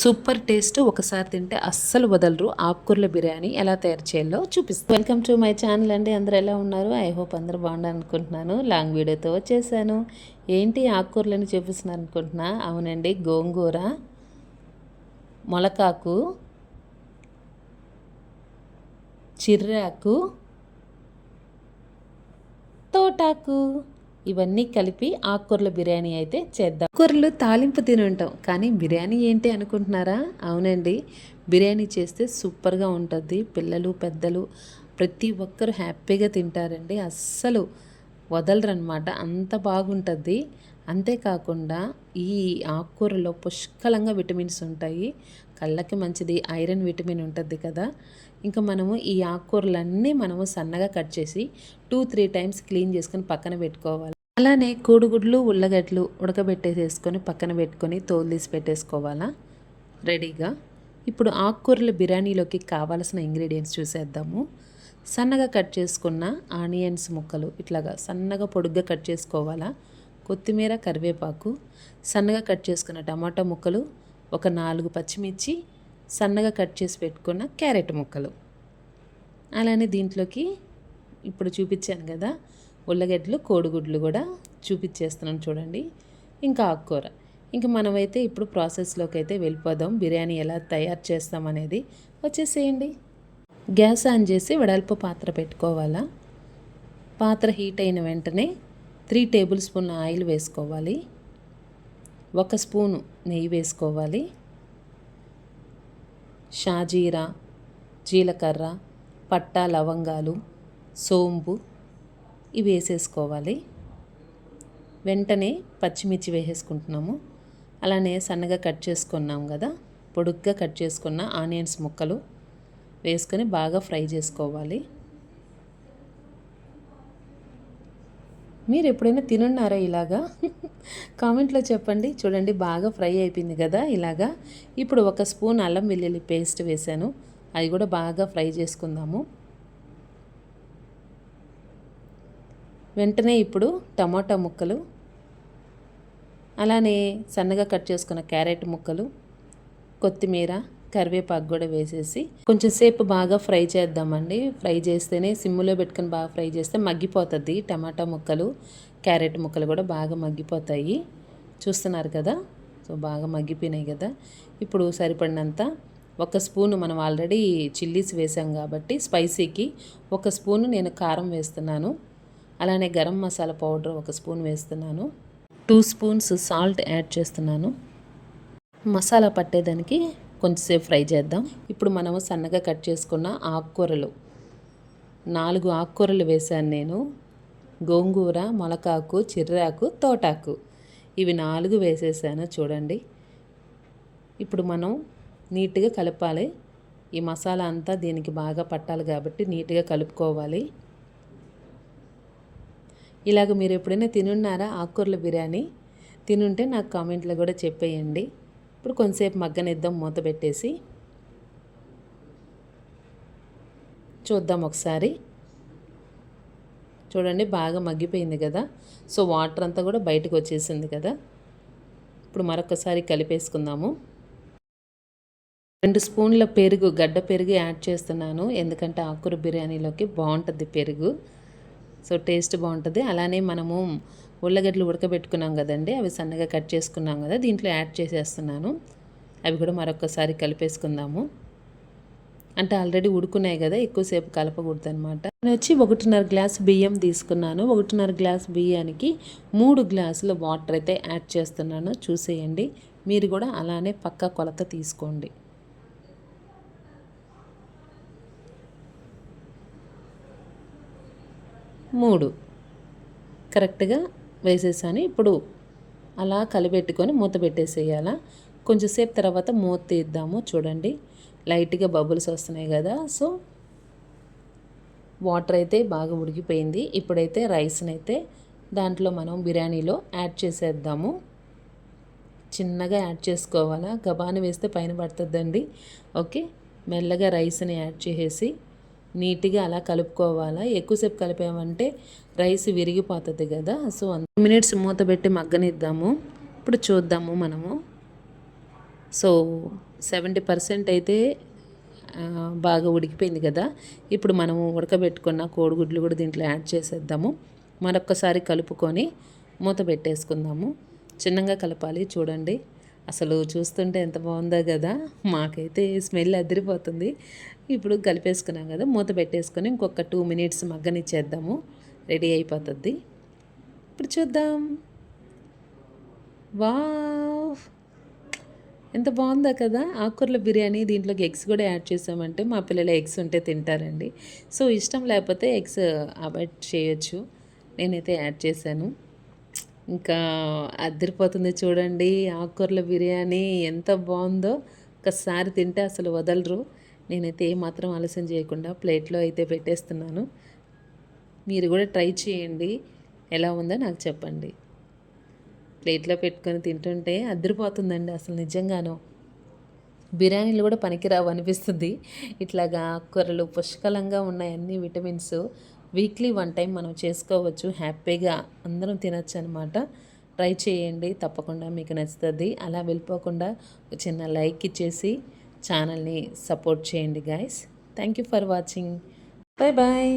Super taste. ఒకసారి తింటే అస్సలు వదలరు. ఆకుకూరల బిర్యానీ ఎలా తయారు చేయాలో చూపిస్తాను. వెల్కమ్ టు మై ఛానల్ అండి. అందరూ ఎలా ఉన్నారు? ఐ హోప్ అందరూ బాగుండాలి అనుకుంటున్నాను. లాంగ్ వీడియోతో వచ్చేసాను. ఏంటి ఆకుకూరలని చూపిస్తున్నారు అనుకుంటున్నా? అవునండి, గోంగూర, మొలకాకు, చిర్రాకు, తోటాకు, ఇవన్నీ కలిపి ఆకుకూరల బిర్యానీ అయితే చేద్దాం. ఆకుకూరలు తాలింపు తిని ఉంటాం, కానీ బిర్యానీ ఏంటి అనుకుంటున్నారా? అవునండి, బిర్యానీ చేస్తే సూపర్గా ఉంటుంది. పిల్లలు పెద్దలు ప్రతి ఒక్కరు హ్యాపీగా తింటారండి. అస్సలు వదలరనమాట, అంత బాగుంటుంది. అంతేకాకుండా ఈ ఆకుకూరలో పుష్కలంగా విటమిన్స్ ఉంటాయి. కళ్ళకి మంచిది, ఐరన్ విటమిన్ ఉంటుంది కదా. ఇంకా మనము ఈ ఆకుకూరలన్నీ మనము సన్నగా కట్ చేసి 2-3 టైమ్స్ క్లీన్ చేసుకొని పక్కన పెట్టుకోవాలి. అలానే కోడిగుడ్లు, ఉల్లగడ్డలు ఉడకబెట్టేసేసుకొని పక్కన పెట్టుకొని తోలు తీసి పెట్టేసుకోవాలా రెడీగా. ఇప్పుడు ఆకుకూరల బిర్యానీలోకి కావాల్సిన ఇంగ్రీడియంట్స్ చూసేద్దాము. సన్నగా కట్ చేసుకున్న ఆనియన్స్ ముక్కలు ఇట్లాగా సన్నగా పొడుగ్గా కట్ చేసుకోవాలా. కొత్తిమీర, కరివేపాకు, సన్నగా కట్ చేసుకున్న టమాటా ముక్కలు, ఒక 4 పచ్చిమిర్చి, సన్నగా కట్ చేసి పెట్టుకున్న క్యారెట్ ముక్కలు. అలానే దీంట్లోకి ఇప్పుడు చూపించాను కదా ఉల్లగడ్డలు, కోడిగుడ్లు కూడా చూపించేస్తున్నాను చూడండి. ఇంకా ఆకుకూర. ఇంకా మనమైతే ఇప్పుడు ప్రాసెస్లోకి అయితే వెళ్ళిపోదాం. బిర్యానీ ఎలా తయారు చేస్తామనేది వచ్చేసేయండి. గ్యాస్ ఆన్ చేసి వెడల్పు పాత్ర పెట్టుకోవాలా. పాత్ర హీట్ అయిన వెంటనే 3 టేబుల్ స్పూన్ల ఆయిల్ వేసుకోవాలి. 1 స్పూను నెయ్యి వేసుకోవాలి. షాజీరా, జీలకర్ర, పట్టా, లవంగాలు, సోంపు ఇవి వేసేసుకోవాలి. వెంటనే పచ్చిమిర్చి వేసేసుకుంటున్నాము. అలానే సన్నగా కట్ చేసుకున్నాం కదా, పొడుగ్గా కట్ చేసుకున్న ఆనియన్స్ ముక్కలు వేసుకొని బాగా ఫ్రై చేసుకోవాలి. మీరు ఎప్పుడైనా తినున్నారా ఇలాగా? కామెంట్లో చెప్పండి. చూడండి, బాగా ఫ్రై అయిపోయింది కదా ఇలాగా. ఇప్పుడు 1 స్పూన్ అల్లం వెల్లుల్లి పేస్ట్ వేసాను. అది కూడా బాగా ఫ్రై చేసుకుందాము. వెంటనే ఇప్పుడు టమాటా ముక్కలు, అలానే సన్నగా కట్ చేసుకున్న క్యారెట్ ముక్కలు, కొత్తిమీర, కరివేపాకు కూడా వేసేసి కొంచెం సేపు బాగా ఫ్రై చేద్దామండి. ఫ్రై చేస్తేనే సిమ్లో పెట్టుకొని బాగా ఫ్రై చేస్తే మగ్గిపోతుంది. టమాటా ముక్కలు, క్యారెట్ ముక్కలు కూడా బాగా మగ్గిపోతాయి. చూస్తున్నారు కదా, సో బాగా మగ్గిపోయినాయి కదా. ఇప్పుడు సరిపడినంత 1 స్పూను, మనం ఆల్రెడీ చిల్లీస్ వేసాం కాబట్టి స్పైసీకి 1 స్పూను నేను కారం వేస్తున్నాను. అలానే గరం మసాలా పౌడర్ 1 స్పూన్ వేస్తున్నాను. 2 స్పూన్స్ సాల్ట్ యాడ్ చేస్తున్నాను. మసాలా పట్టేదానికి కొంచెంసేపు ఫ్రై చేద్దాం. ఇప్పుడు మనము సన్నగా కట్ చేసుకున్న ఆకుకూరలు 4 ఆకుకూరలు వేశాను నేను. గోంగూర, మొలకాకు, చిర్రాకు, తోటాకు ఇవి 4 వేసేసాను చూడండి. ఇప్పుడు మనం నీట్గా కలపాలి. ఈ మసాలా అంతా దీనికి బాగా పట్టాలి కాబట్టి నీట్గా కలుపుకోవాలి. ఇలాగ మీరు ఎప్పుడైనా తినున్నారా ఆకుకూరల బిర్యానీ? తినుంటే నాకు కామెంట్లో కూడా చెప్పేయండి. ఇప్పుడు కొంతసేపు మగ్గనిద్దాం మూత పెట్టేసి. చూద్దాం ఒకసారి. చూడండి, బాగా మగ్గిపోయింది కదా. సో వాటర్ అంతా కూడా బయటకు వచ్చేసింది కదా. ఇప్పుడు మరొకసారి కలిపేసుకుందాము. 2 స్పూన్ల పెరుగు, గడ్డ పెరుగు యాడ్ చేస్తున్నాను. ఎందుకంటే ఆకుకూర బిర్యానీలోకి బాగుంటుంది పెరుగు. సో టేస్ట్ బాగుంటుంది. అలానే మనము ఉల్లగడ్డలు ఉడకబెట్టుకున్నాం కదండి, అవి సన్నగా కట్ చేసుకున్నాం కదా, దీంట్లో యాడ్ చేసేస్తున్నాను. అవి కూడా మరొకసారి కలిపేసుకుందాము. అంటే ఆల్రెడీ ఉడుకున్నాయి కదా, ఎక్కువసేపు కలపకూడదు అనమాట. నేను వచ్చి 1.5 గ్లాసు బియ్యం తీసుకున్నాను. 1.5 గ్లాసు బియ్యానికి 3 గ్లాసుల వాటర్ అయితే యాడ్ చేస్తున్నాను. చూసేయండి. మీరు కూడా అలానే పక్కా కొలత తీసుకోండి. 3 కరెక్ట్గా వేసేసాను. ఇప్పుడు అలా కలిపెట్టుకొని మూత పెట్టేసేయాలా. కొంచెంసేపు తర్వాత మూత తీద్దాము. చూడండి, లైట్గా బబుల్స్ వస్తున్నాయి కదా. సో వాటర్ అయితే బాగా ఉడికిపోయింది. ఇప్పుడైతే రైస్ని అయితే దాంట్లో మనం బిర్యానీలో యాడ్ చేసేద్దాము. చిన్నగా యాడ్ చేసుకోవాలా, గబాని వేస్తే పైన పడుతుందండి. ఓకే, మెల్లగా రైస్ని యాడ్ చేసేసి నీట్గా అలా కలుపుకోవాలా. ఎక్కువసేపు కలిపామంటే రైస్ విరిగిపోతుంది కదా. సో 1 మినిట్స్ మూత పెట్టి మగ్గనిద్దాము. ఇప్పుడు చూద్దాము మనము. సో 70% అయితే బాగా ఉడికిపోయింది కదా. ఇప్పుడు మనము ఉడకబెట్టుకున్న కోడిగుడ్లు కూడా దీంట్లో యాడ్ చేసేద్దాము. మరొక్కసారి కలుపుకొని మూత పెట్టేసుకుందాము. చిన్నగా కలపాలి చూడండి. అసలు చూస్తుంటే ఎంత బాగుందో కదా. మాకైతే స్మెల్ అదిరిపోతుంది. ఇప్పుడు కలిపేసుకున్నాం కదా, మూత పెట్టేసుకొని ఇంకొక 2 మినిట్స్ మగ్గనిచ్చేద్దాము. రెడీ అయిపోతుంది. ఇప్పుడు చూద్దాం. వావ్, ఎంత బాగుందో కదా ఆకుకూరల బిర్యానీ. దీంట్లోకి ఎగ్స్ కూడా యాడ్ చేసామంటే మా పిల్లలు ఎగ్స్ ఉంటే తింటారండి. సో ఇష్టం లేకపోతే ఎగ్స్ అవాయిడ్ చేయొచ్చు. నేనైతే యాడ్ చేశాను. ఇంకా అదిరిపోతుంది చూడండి. ఆకుకూరల బిర్యానీ ఎంత బాగుందో. ఒకసారి తింటే అసలు వదలరు. నేనైతే ఏమాత్రం ఆలస్యం చేయకుండా ప్లేట్లో అయితే పెట్టేస్తున్నాను. మీరు కూడా ట్రై చేయండి. ఎలా ఉందో నాకు చెప్పండి. ప్లేట్లో పెట్టుకొని తింటుంటే అదిరిపోతుందండి అసలు నిజంగాను. బిర్యానీలు కూడా పనికిరావు అనిపిస్తుంది. ఇట్లాగా ఆకుకూరలు పుష్కలంగా ఉన్నాయి అన్ని విటమిన్స్. వీక్లీ 1 టైం మనం చేసుకోవచ్చు. హ్యాపీగా అందరం తినచ్చు అనమాట. ట్రై చేయండి, తప్పకుండా మీకు నచ్చుతుంది. అలా వెళ్ళిపోకుండా ఒక చిన్న లైక్ ఇచ్చేసి ఛానల్ని సపోర్ట్ చేయండి guys. Thank you for watching. Bye bye.